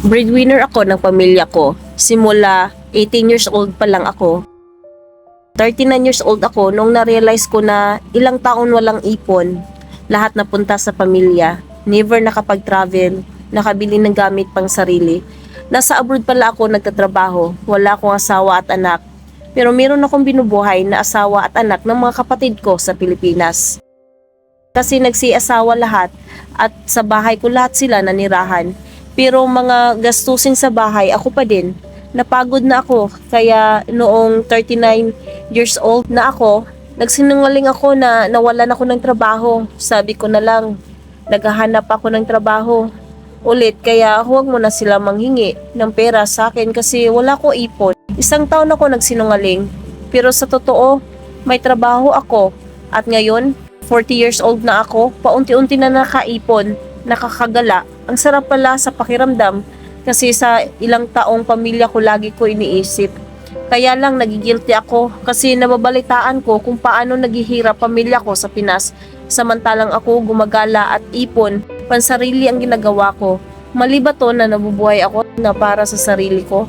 Breadwinner ako ng pamilya ko. Simula 18 years old pa lang ako. 39 years old ako nung na-realize ko na ilang taon walang ipon. Lahat napunta sa pamilya. Never nakapag-travel, nakabili ng gamit pang sarili. Nasa abroad pala ako nagtatrabaho. Wala akong asawa at anak. Pero meron akong binubuhay na asawa at anak ng mga kapatid ko sa Pilipinas. Kasi nagsiasawa lahat at sa bahay ko lahat sila nanirahan. Pero mga gastusin sa bahay, ako pa din. Napagod na ako, kaya noong 39 years old na ako, nagsinungaling ako na nawalan ako ng trabaho. Sabi ko na lang, naghahanap ako ng trabaho ulit, kaya huwag mo na sila manghingi ng pera sa akin kasi wala ko ipon. Isang taon ako nagsinungaling, pero sa totoo, may trabaho ako. At ngayon, 40 years old na ako, paunti-unti na nakaipon, nakakagala. Ang sarap pala sa pakiramdam kasi sa ilang taong pamilya ko lagi ko iniisip. Kaya lang nagigilty ako kasi nababalitaan ko kung paano naghihirap pamilya ko sa Pinas samantalang ako gumagala at ipon, pansarili ang ginagawa ko. Mali ba to na nabubuhay ako na para sa sarili ko?